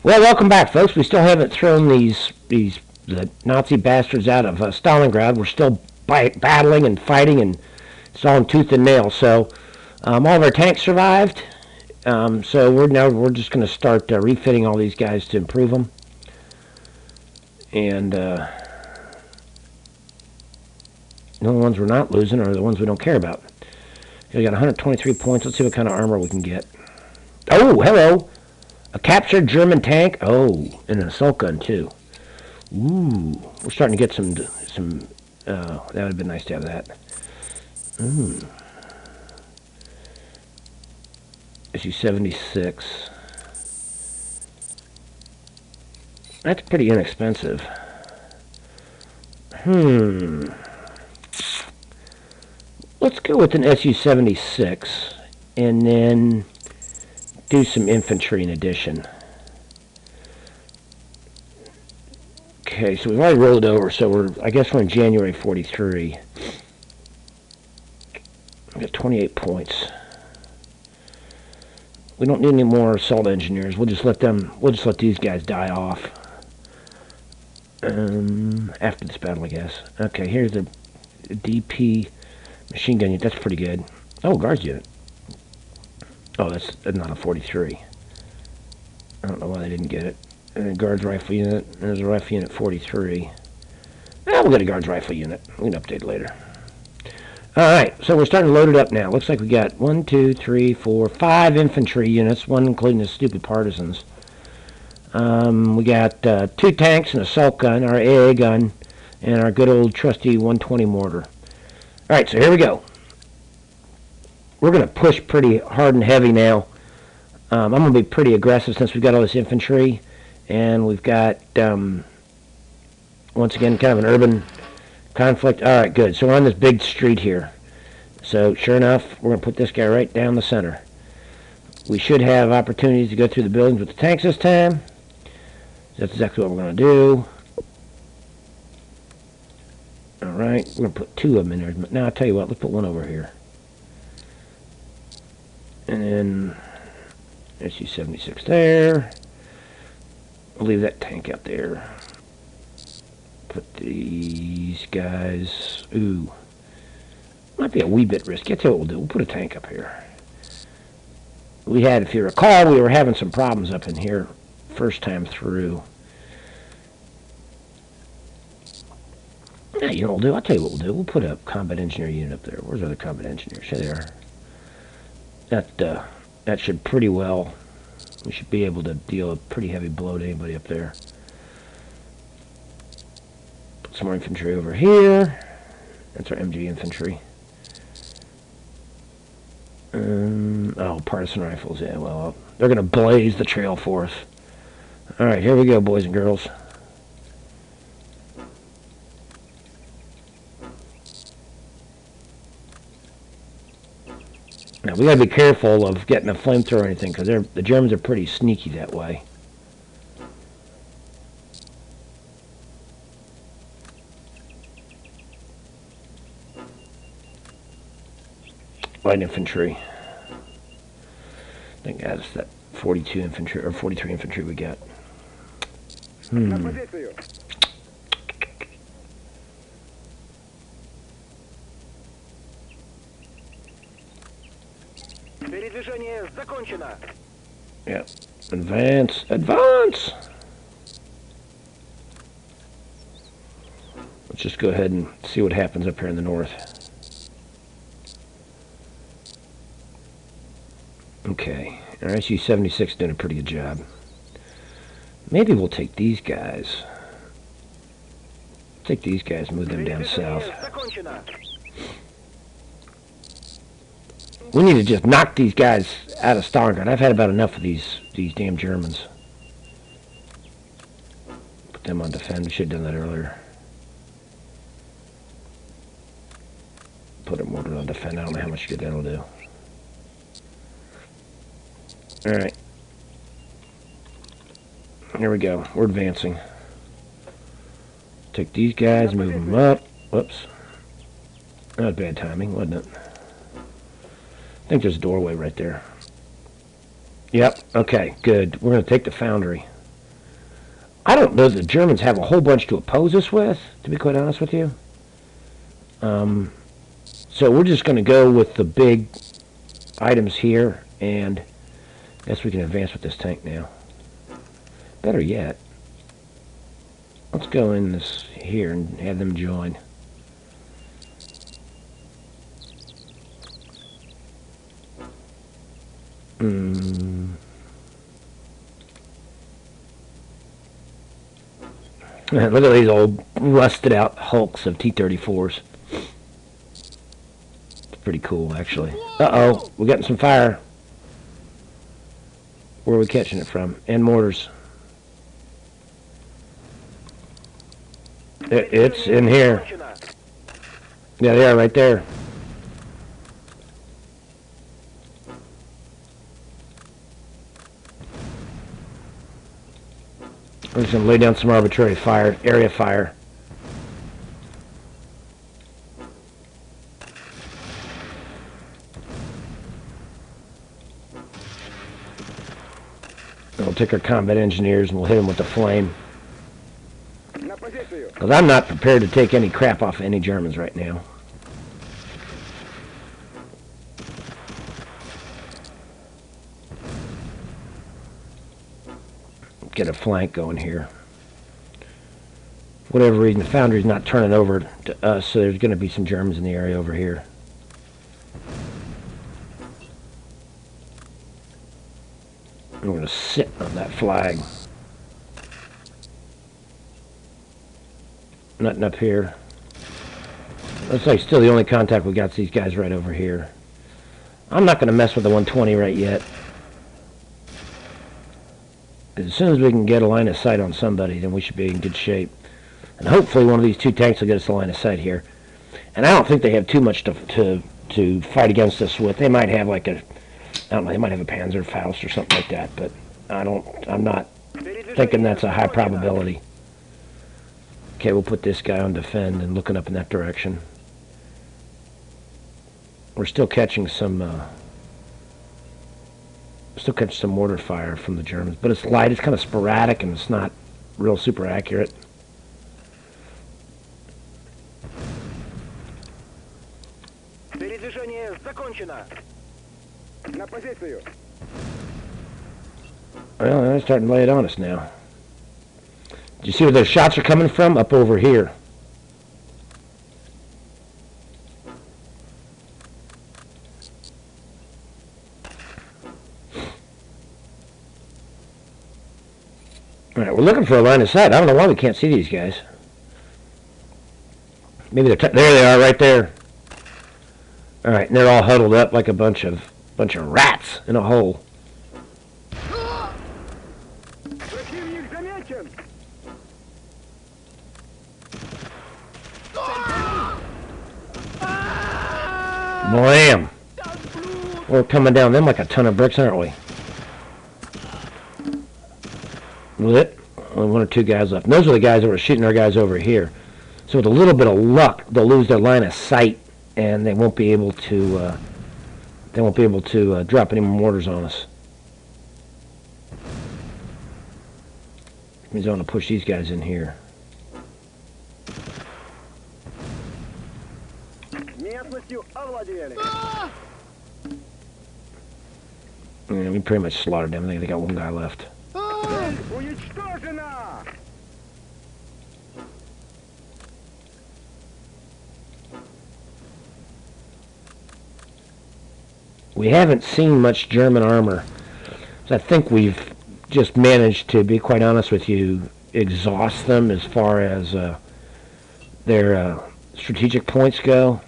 Well, welcome back, folks. We still haven't thrown the Nazi bastards out of Stalingrad. We're still battling and fighting, and it's all in tooth and nail. So all of our tanks survived. So we're just going to start refitting all these guys to improve them. And the only ones we're not losing are the ones we don't care about. We got 123 points. Let's see what kind of armor we can get. Oh, hello. A captured German tank. Oh, and an assault gun too. Ooh, we're starting to get some. That would have been nice to have that. Issue 76. That's pretty inexpensive. Let's go with an SU-76 and then do some infantry in addition. Okay, so we've already rolled over, so I guess we're in January 43. We got 28 points. We don't need any more assault engineers. We'll just let these guys die off. After this battle, I guess. Okay, here's the DP machine gun unit. That's pretty good. Oh, guards unit. Oh, that's not a 43. I don't know why they didn't get it. And a guards rifle unit. There's a rifle unit 43. We'll get a guards rifle unit. We can update later. Alright, so we're starting to load it up now. Looks like we got 1, 2, 3, 4, 5 infantry units, one including the stupid partisans. We got 2 tanks, an assault gun, our AA gun, and our good old trusty 120 mortar. Alright, so here we go. We're going to push pretty hard and heavy now. I'm going to be pretty aggressive since we've got all this infantry. And we've got, once again, kind of an urban conflict. Alright, good. So we're on this big street here. So, sure enough, we're going to put this guy right down the center. We should have opportunities to go through the buildings with the tanks this time. That's exactly what we're going to do. Alright, we're going to put 2 of them in there. Now, I'll tell you what, let's put 1 over here. And then SU-76 there. We'll leave that tank out there. Put these guys. Ooh. Might be a wee bit risky. That's what we'll do. We'll put a tank up here. We had, if you recall, we were having some problems up in here first time through. Yeah, you know what we'll do? I'll tell you what we'll do. We'll put a combat engineer unit up there. Where's the other combat engineers? Here they are. That should pretty well, we should be able to deal a pretty heavy blow to anybody up there. Put some more infantry over here. That's our MG infantry. Oh, partisan rifles. Yeah, well, they're going to blaze the trail for us. Alright, here we go, boys and girls. Now, we got to be careful of getting a flamethrower or anything, because the Germans are pretty sneaky that way. Light infantry. I think that's that 42 infantry, or 43 infantry we got. Yep. Advance. Advance! Let's just go ahead and see what happens up here in the north. Okay. Our SU-76 doing a pretty good job. Maybe we'll take these guys. Take these guys, move them down south. We need to just knock these guys out of Stalingrad. I've had about enough of these damn Germans. Put them on defend. We should have done that earlier. Put a mortar on defend. I don't know how much good that'll do. Alright. Here we go. We're advancing. Take these guys, move them up. Whoops. That was bad timing, wasn't it? I think there's a doorway right there. Yep, okay, good. We're going to take the foundry. I don't know that the Germans have a whole bunch to oppose us with, to be quite honest with you. So we're just going to go with the big items here, and I guess we can advance with this tank now. Better yet, let's go in this here and have them join. Look at these old rusted out hulks of T-34s. It's pretty cool, actually. Uh-oh, we're getting some fire. Where are we catching it from? And mortars. It's in here. Yeah, they are right there. We're just going to lay down some arbitrary fire, area fire. And we'll take our combat engineers and we'll hit them with the flame. Because I'm not prepared to take any crap off any Germans right now. Get a flank going here. For whatever reason, the foundry's not turning over to us, so there's going to be some Germans in the area over here. And we're going to sit on that flag. Nothing up here. Looks like still the only contact we got is these guys right over here. I'm not going to mess with the 120 right yet. As soon as we can get a line of sight on somebody, then we should be in good shape. And hopefully one of these two tanks will get us a line of sight here. And I don't think they have too much to fight against us with. They might have like a, I don't know, they might have a Panzerfaust or something like that, but I'm not thinking that's a high probability. Okay, we'll put this guy on defend and looking up in that direction. We're still catching some mortar fire from the Germans, but it's light, it's kind of sporadic, and it's not real super accurate. Передвижение закончено. На позицию. Well, they're starting to lay it on us now. Do you see where those shots are coming from? Up over here. Alright, we're looking for a line of sight. I don't know why we can't see these guys. Maybe they're there they are, right there. Alright, and they're all huddled up like a bunch of rats in a hole. Blam! We're coming down them like a ton of bricks, aren't we? Lit. Only one or two guys left. And those are the guys that were shooting our guys over here. So with a little bit of luck, they'll lose their line of sight, and they won't be able to. Drop any more mortars on us. Means I want to push these guys in here. Yeah, we pretty much slaughtered them. I think they got one guy left. We haven't seen much German armor. So I think we've just managed, to be quite honest with you, exhaust them as far as their strategic points go.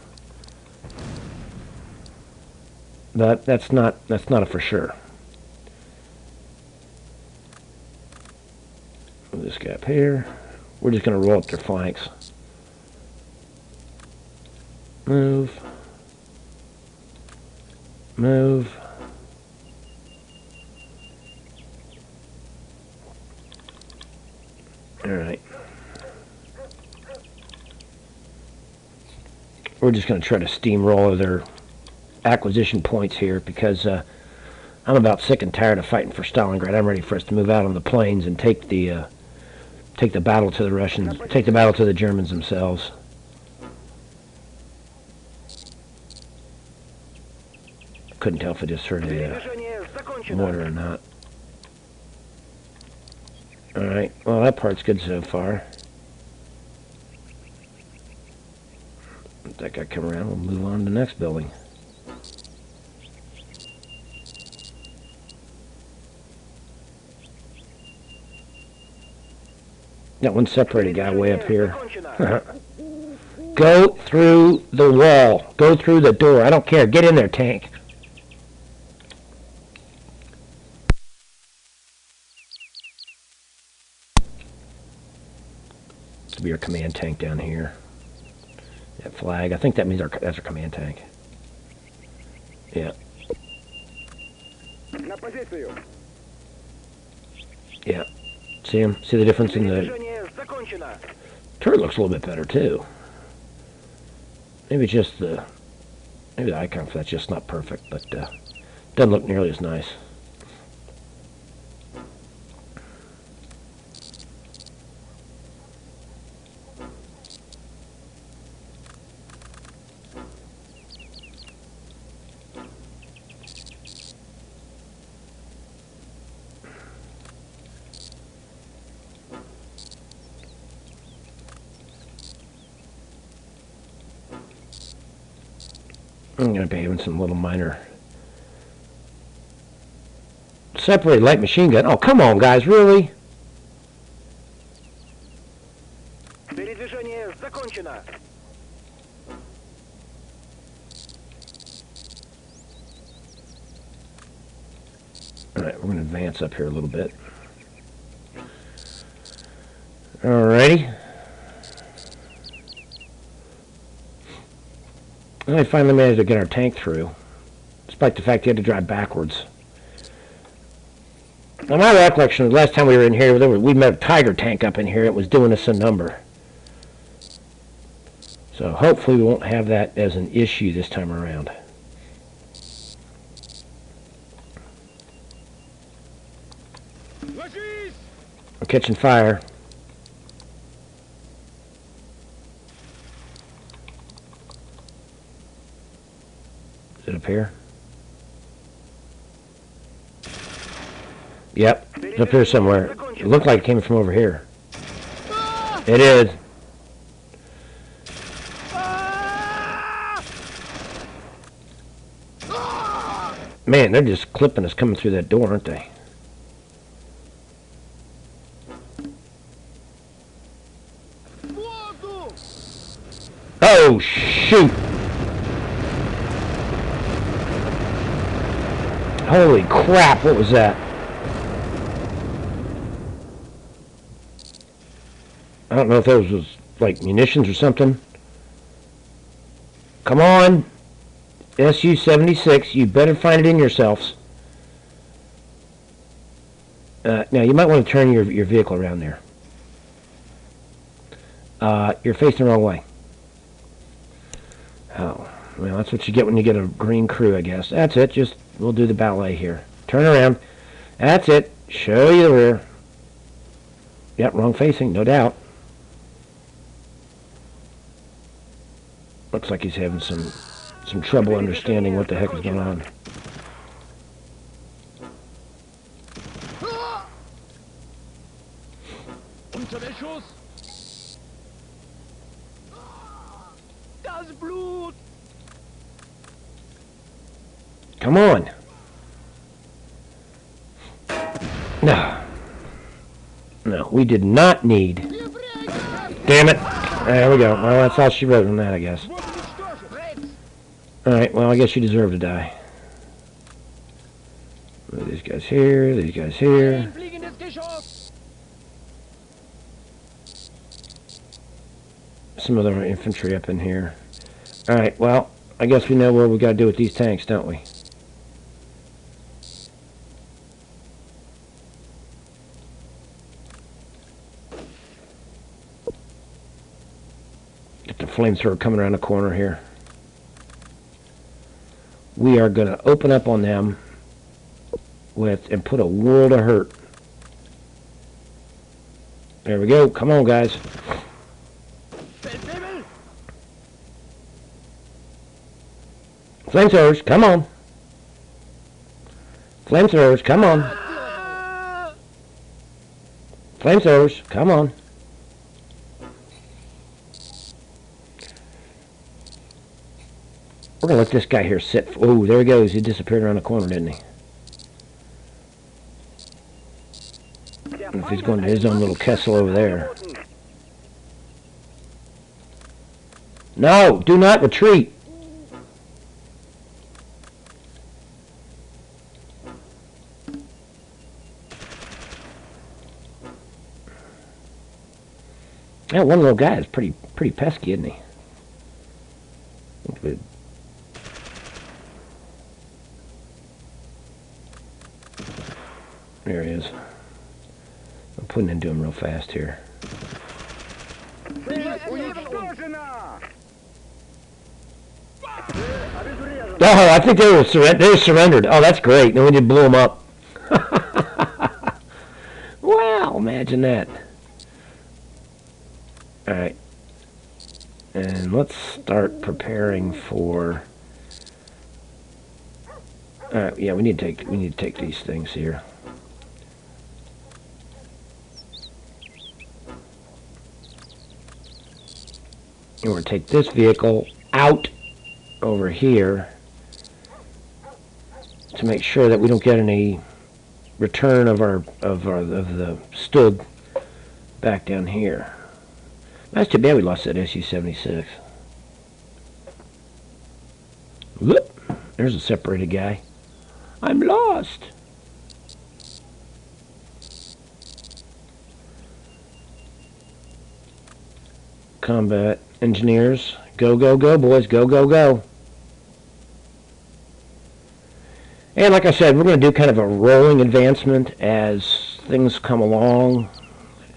But that's not a for sure. Move this guy up here. We're just going to roll up their flanks. Move. Move. Alright. We're just going to try to steamroller their acquisition points here, because I'm about sick and tired of fighting for Stalingrad. I'm ready for us to move out on the plains and take the take the battle to the Russians, take the battle to the Germans themselves. Couldn't tell if it just heard a mortar or not. Alright, well that part's good so far. Let that guy come around, we'll move on to the next building. That one separated guy way up here. Go through the wall. Go through the door. I don't care. Get in there, tank. This will be our command tank down here. That flag. I think that means that's our command tank. Yeah. Yeah. See him? See the difference in the... Turret looks a little bit better, too. Maybe just the... Maybe the icon for that's just not perfect, but doesn't look nearly as nice. I'm going to be having some little minor... Separated light machine gun. Oh, come on, guys, really? Alright, we're going to advance up here a little bit. Alrighty. And I finally managed to get our tank through, despite the fact he had to drive backwards. Now, my recollection, the last time we were in here, we met a Tiger tank up in here. It was doing us a number. So hopefully we won't have that as an issue this time around. We're catching fire. Is it up here? Yep, it's up here somewhere. It looked like it came from over here. It is. Man, they're just clipping us coming through that door, aren't they? Oh, shoot! Holy crap, what was that? I don't know if those was like munitions or something. Come on! SU-76, you better find it in yourselves. Now, you might want to turn your vehicle around there. You're facing the wrong way. Oh, well, that's what you get when you get a green crew, I guess. That's it, just, we'll do the ballet here. Turn around. That's it. Show you the rear. Yep, wrong facing, no doubt. Looks like he's having some trouble understanding what the heck is going on. Come on. No, we did not need. Damn it. There we go. Well, that's all she wrote on that, I guess. Alright, well, I guess you deserve to die. These guys here, these guys here. Some other infantry up in here. Alright, well, I guess we know what we gotta do with these tanks, don't we? Get the flamethrower coming around the corner here. We are going to open up on them and put a world of hurt. There we go. Come on, guys. Flamethrowers, come on. Flamethrowers, come on. Flamethrowers, come on. We're going to let this guy here sit. Oh, there he goes. He disappeared around the corner, didn't he? If he's going to his own little Kessel over there. No, do not retreat. That one little guy is pretty pesky, isn't he? Good. There he is. I'm putting into him real fast here. Oh, I think they surrendered. Oh, that's great. Then we just blew them up. Wow, imagine that. Alright. And let's start preparing for... Alright, yeah, we need to take these things here. And we're going to take this vehicle out over here to make sure that we don't get any return of the Stug back down here. That's too bad we lost that SU-76. Whoop! There's a separated guy. I'm lost! Combat engineers. Go, go, go, boys. Go, go, go. And like I said, we're going to do kind of a rolling advancement as things come along.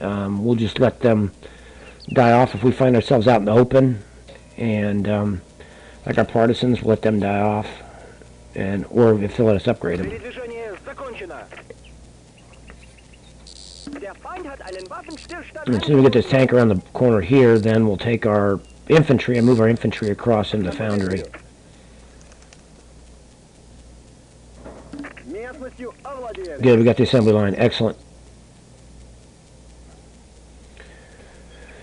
We'll just let them die off if we find ourselves out in the open, and like our partisans, we'll let them die off, and or if they'll let us upgrade them. And as soon as we get this tank around the corner here, then we'll take our infantry and move our infantry across into the foundry. Good, we got the assembly line. Excellent.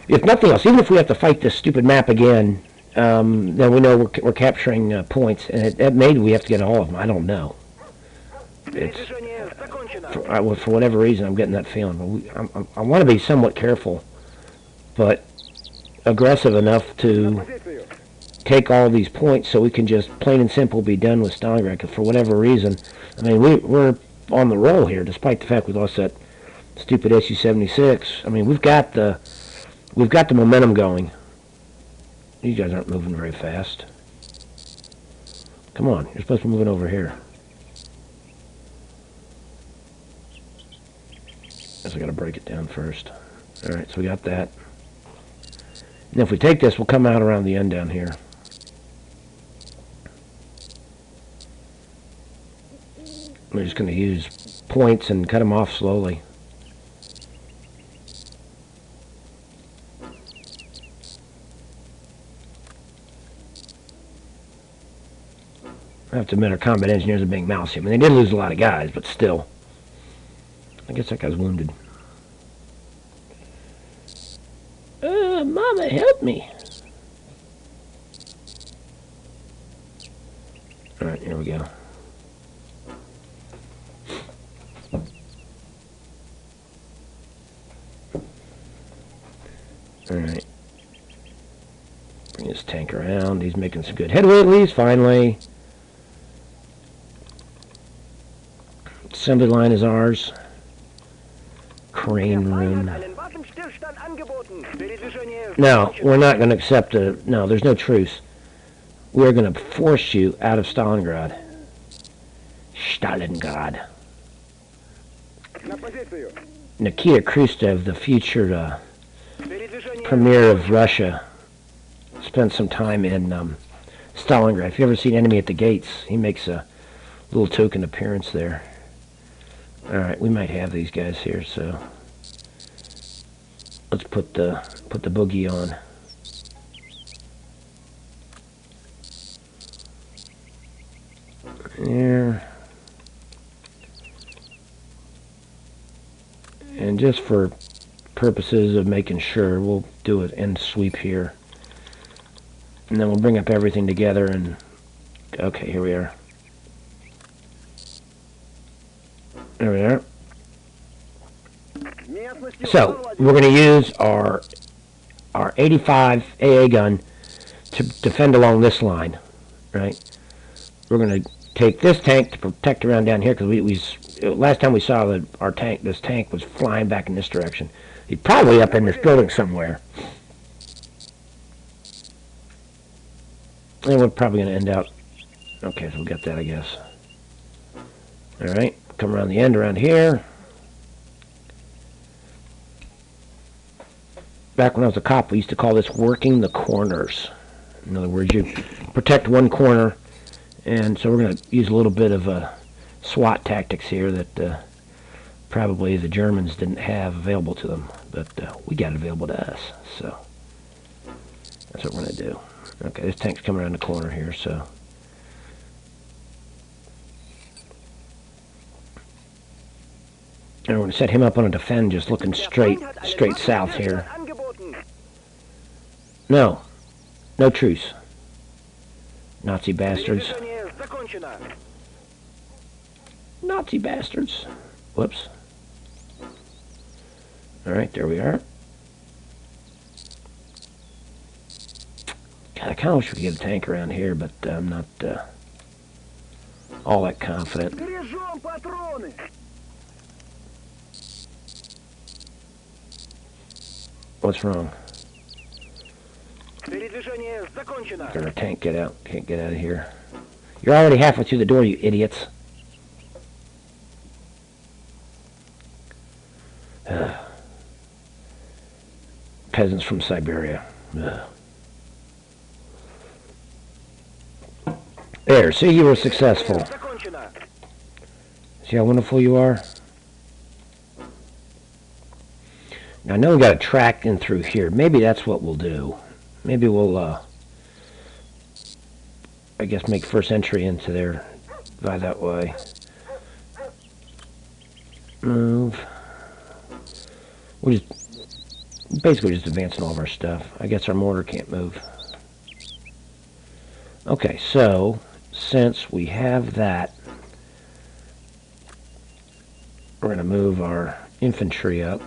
If nothing else, even if we have to fight this stupid map again, then we know we're capturing points, and maybe we have to get all of them. I don't know. It's, for whatever reason, I'm getting that feeling. But I want to be somewhat careful, but aggressive enough to take all these points so we can just plain and simple be done with Stalingrad. Because for whatever reason, I mean, we're on the roll here, despite the fact we lost that stupid SU-76. I mean, we've got the momentum going. These guys aren't moving very fast. Come on, you're supposed to be moving over here. Guess I gotta break it down first. Alright, so we got that. And if we take this, we'll come out around the end down here. We're just gonna use points and cut them off slowly. I have to admit, our combat engineers are being mousy. I mean, they did lose a lot of guys, but still. I guess that guy's wounded. Mama, help me. Alright, here we go. Alright. Bring this tank around. He's making some good headway at least, finally. Assembly line is ours. Crane room. No, we're not going to accept a... No, there's no truce. We're going to force you out of Stalingrad. Stalingrad. Nikita Khrushchev, the future premier of Russia, spent some time in Stalingrad. If you've ever seen Enemy at the Gates, he makes a little token appearance there. Alright, we might have these guys here, so... Let's put the boogie on. There. And just for purposes of making sure, we'll do an end sweep here. And then we'll bring up everything together and... Okay, here we are. There we are. So, we're going to use our 85 AA gun to defend along this line, right? We're going to take this tank to protect around down here, because last time we saw that this tank was flying back in this direction. He's probably up in this building somewhere. And we're probably going to end out... Okay, so we'll get that, I guess. Alright, come around the end around here. Back when I was a cop, we used to call this working the corners. In other words, you protect one corner, and so we're going to use a little bit of SWAT tactics here that probably the Germans didn't have available to them, but we got it available to us, so that's what we're going to do. Okay, this tank's coming around the corner here, so... And we're going to set him up on a defend, just looking straight south here. No. No truce. Nazi bastards. Nazi bastards. Whoops. Alright, there we are. God, I kind of wish we could get a tank around here, but I'm not all that confident. What's wrong? Got our tank get out. Can't get out of here. You're already halfway through the door, you idiots. Peasants from Siberia. There, see, you were successful. See how wonderful you are? Now, I know we got a track in through here. Maybe that's what we'll do. Maybe we'll, I guess, make first entry into there by that way. Move. We're just basically just advancing all of our stuff. I guess our mortar can't move. Okay, so since we have that, we're going to move our infantry up.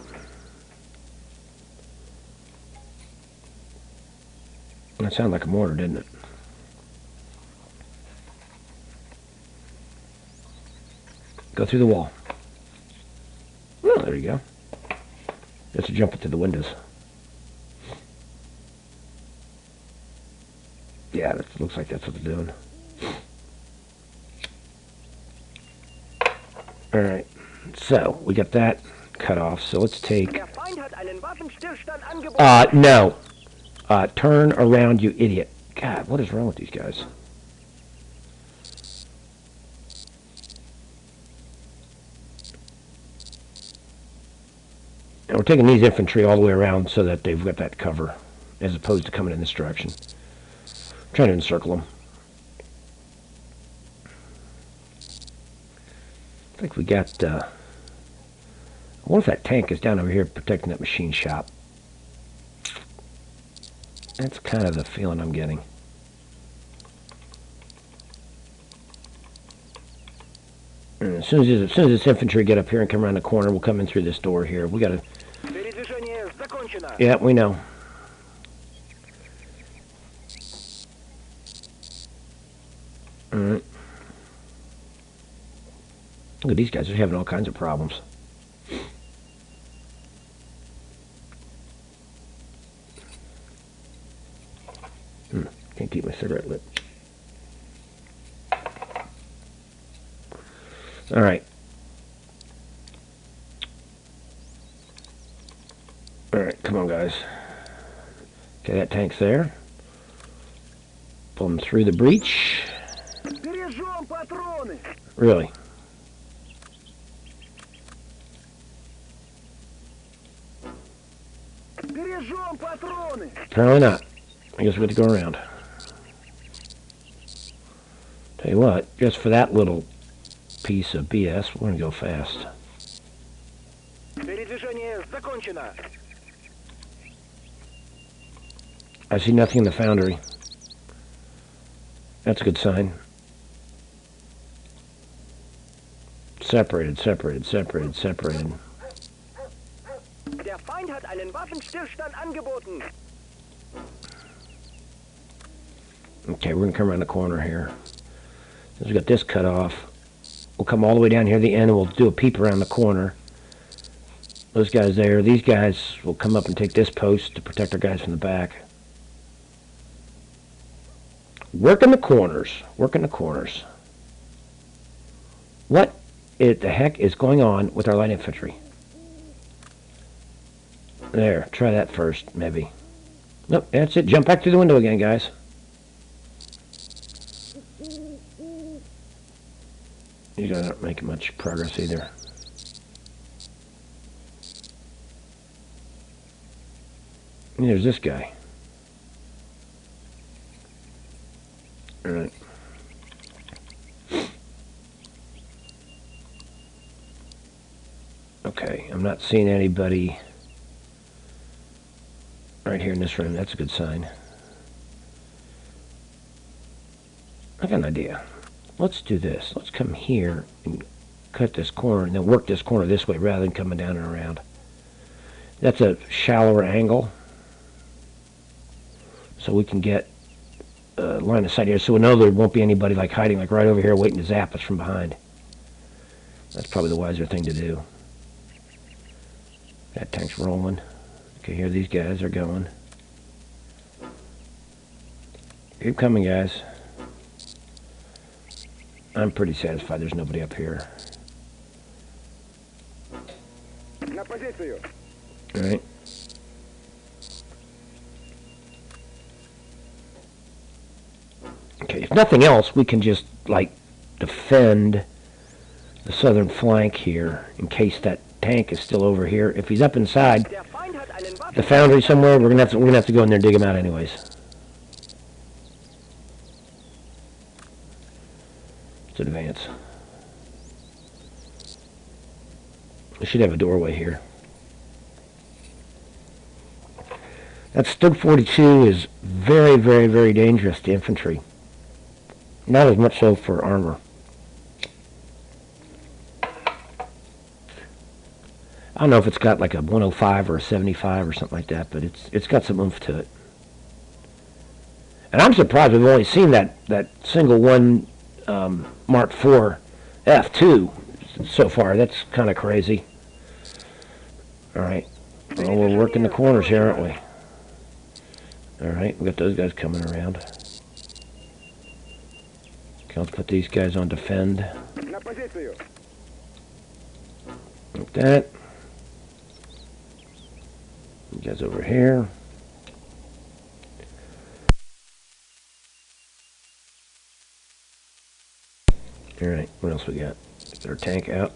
That sounded like a mortar, didn't it? Go through the wall. Oh, there you go. Just to jump into the windows. Yeah, that looks like that's what they're doing. Alright, so we got that cut off, so let's take... no. Turn around, you idiot. God, what is wrong with these guys? And we're taking these infantry all the way around so that they've got that cover, as opposed to coming in this direction. I'm trying to encircle them. I think we got, I wonder if that tank is down over here protecting that machine shop. That's kind of the feeling I'm getting. And as soon as this infantry get up here and come around the corner, we'll come in through this door here. We gotta... Yeah, we know. Alright. Look at these guys, they're having all kinds of problems. Can't keep my cigarette lit. Alright. Alright, come on, guys. Okay, that tank's there. Pull them through the breach. Really? Бережем патроны. Apparently not. I guess we have to go around. Tell you what, just for that little piece of BS, we're gonna go fast. Передвижение закончено. I see nothing in the foundry. That's a good sign. Separated, separated, separated, separated. Der Feind hat einen Waffenstillstand angeboten. Okay, we're gonna come around the corner here. We've got this cut off. We'll come all the way down here to the end and we'll do a peep around the corner. Those guys there, these guys will come up and take this post to protect our guys from the back. Working the corners. Working the corners. What the heck is going on with our light infantry? There, try that first, maybe. Nope, that's it. Jump back through the window again, guys. You guys aren't making much progress either. And there's this guy. Alright. Okay, I'm not seeing anybody right here in this room. That's a good sign. I got an idea. Let's do this. Let's come here and cut this corner and then work this corner this way rather than coming down and around. That's a shallower angle. So we can get a line of sight here so we know there won't be anybody like hiding like right over here waiting to zap us from behind. That's probably the wiser thing to do. That tank's rolling. Okay, here these guys are going. Keep coming, guys. I'm pretty satisfied there's nobody up here. На позицию. Alright. Okay, if nothing else, we can just, like, defend the southern flank here in case that tank is still over here. If he's up inside the foundry somewhere, we're gonna have to go in there and dig him out anyways. Let's advance. We should have a doorway here. That Stug 42 is very, very, very dangerous to infantry. Not as much so for armor. I don't know if it's got like a 105 or a 75 or something like that, but it's got some oomph to it. And I'm surprised we've only seen that single one Mark IV F2 so far. That's kind of crazy. All right, well, we're working the corners here, aren't we? All right, we got those guys coming around. Okay, let's put these guys on defend. Like that. You guys over here. Alright, what else we got? Get our tank out.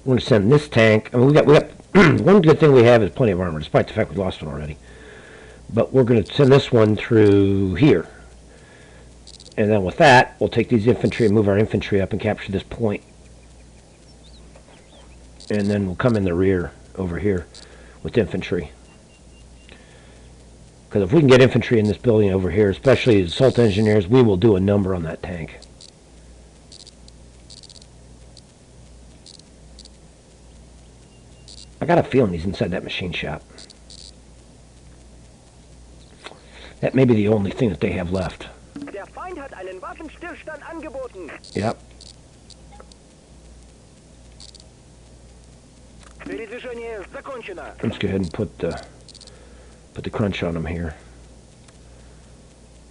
We're going to send this tank. I mean, we got one good thing we have is plenty of armor, despite the fact we lost one already. But we're going to send this one through here. And then with that, we'll take these infantry and move our infantry up and capture this point. And then we'll come in the rear over here with infantry. Because if we can get infantry in this building over here, especially as assault engineers, we will do a number on that tank. I got a feeling he's inside that machine shop. That may be the only thing that they have left. Der Feind hat einen Waffenstillstand angeboten. Yep. Передвижение закончено. Let's go ahead and put the crunch on them here.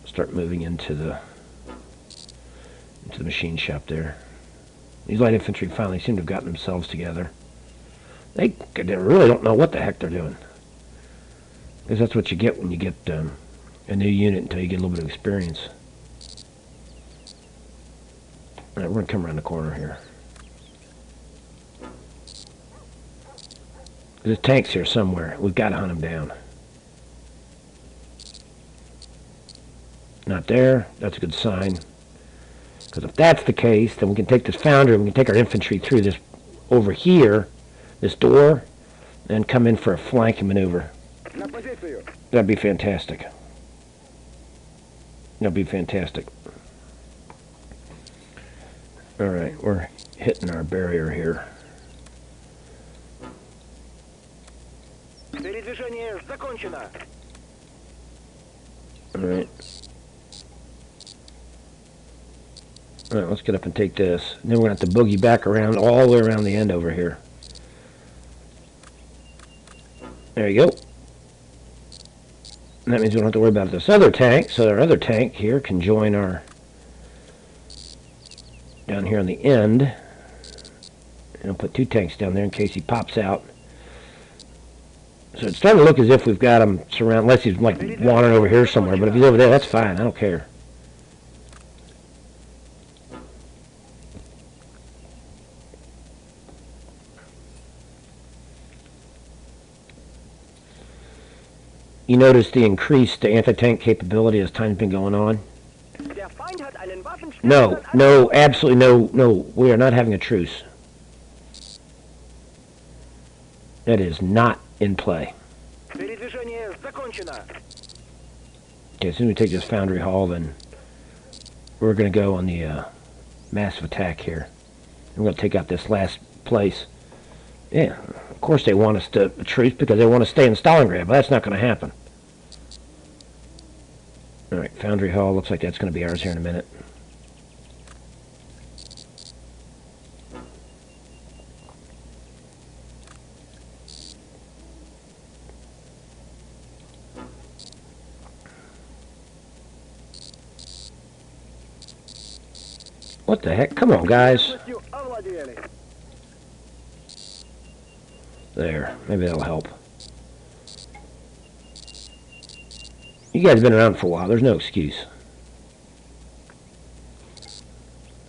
Start moving into the machine shop there. These light infantry finally seem to have gotten themselves together. They really don't know what the heck they're doing. Because that's what you get when you get a new unit until you get a little bit of experience. Alright, we're going to come around the corner here. There's tanks here somewhere. We've got to hunt them down. Not there. That's a good sign. Because if that's the case, then we can take this foundry and we can take our infantry through this over here, this door, and come in for a flanking maneuver. That'd be fantastic. That'd be fantastic. Alright, we're hitting our barrier here. Передвижение закончено. Alright. Alright, let's get up and take this. And then we're going to have to boogie back around, all the way around the end over here. There you go. And that means we don't have to worry about this other tank, so our other tank here can join our... down here on the end. And I'll put 2 tanks down there in case he pops out. So it's starting to look as if we've got him surrounded, unless he's like wandering over here somewhere. But if he's over there, that's fine. I don't care. You notice the increased anti-tank capability as time's been going on? No, no, absolutely no. We are not having a truce. That is not in play. Okay, as soon as we take this foundry hall, then we're going to go on the massive attack here. We're going to take out this last place. Yeah, of course they want us to truce because they want to stay in Stalingrad, but that's not going to happen. Alright, foundry hall, looks like that's going to be ours here in a minute. What the heck? Come on, guys. There. Maybe that'll help. You guys have been around for a while. There's no excuse.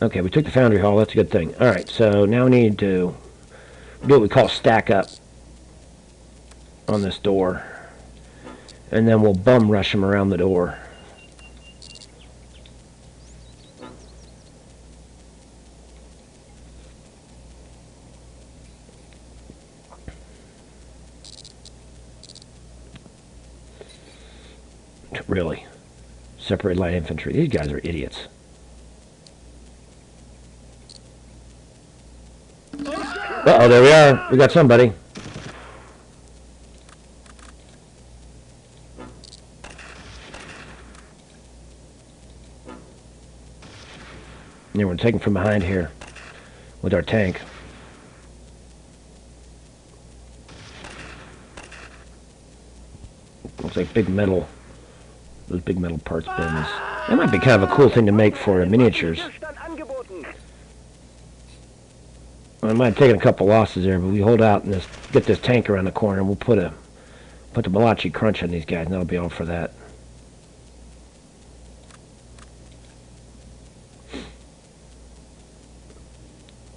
Okay, we took the foundry hall. That's a good thing. Alright, so now we need to do what we call stack up on this door. And then we'll bum rush them around the door. Really. Separate light infantry. These guys are idiots. Uh-oh, there we are. We got somebody. Yeah, we're taking from behind here with our tank. Looks like big metal. Those big metal parts bins. That might be kind of a cool thing to make for miniatures. Well, I might have taken a couple losses there, but we hold out and just get this tank around the corner, and we'll put the Malachi crunch on these guys, and that'll be all for that.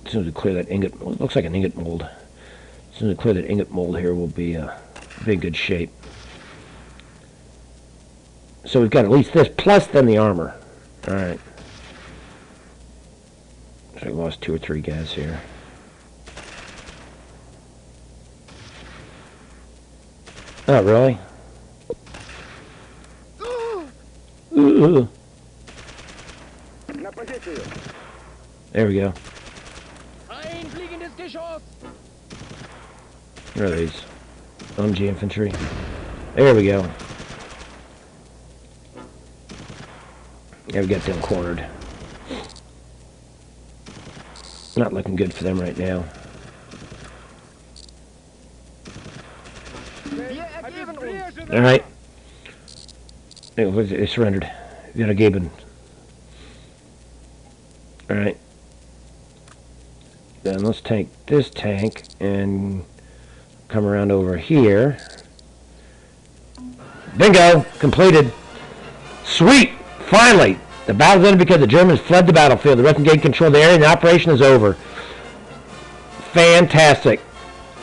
As soon as we clear that ingot, well, it looks like an ingot mold. As soon as we clear that ingot mold here, we'll be in good shape. So we've got at least this, plus then the armor. Alright. So we lost 2 or 3 guys here. Oh, really? Ooh. There we go. Where are these? OMG infantry. There we go. Yeah, we got them cornered. Not looking good for them right now. Alright. They surrendered. Wiedergeben. Alright. Then let's take this tank and come around over here. Bingo! Completed. Sweet! Finally! The battle ended because the Germans fled the battlefield. The Russians gained control of the area and the operation is over. Fantastic.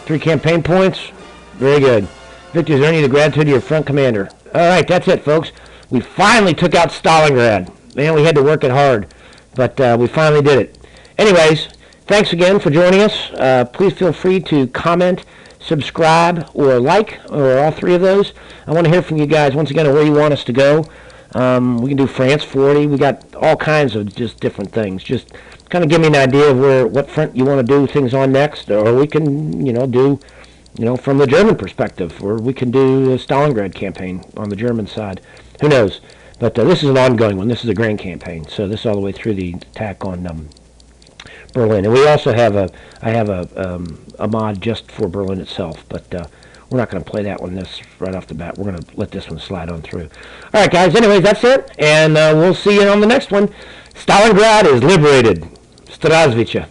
3 campaign points. Very good. Victories earning the gratitude of your front commander. Alright, that's it, folks. We finally took out Stalingrad. Man, we had to work it hard. But we finally did it. Anyways, thanks again for joining us. Please feel free to comment, subscribe, or like, or all 3 of those. I want to hear from you guys, once again, where you want us to go. We can do France 40. We got all kinds of just different things. Just kind of give me an idea of what front you want to do things on next. Or we can, do, from the German perspective. Or we can do the Stalingrad campaign on the German side. Who knows? But this is an ongoing one. This is a grand campaign. So this is all the way through the attack on Berlin. And we also have I have a mod just for Berlin itself. But we're not going to play that one right off the bat. We're going to let this one slide on through. All right, guys. Anyways, that's it. And we'll see you on the next one. Stalingrad is liberated. Zdravstvuyte.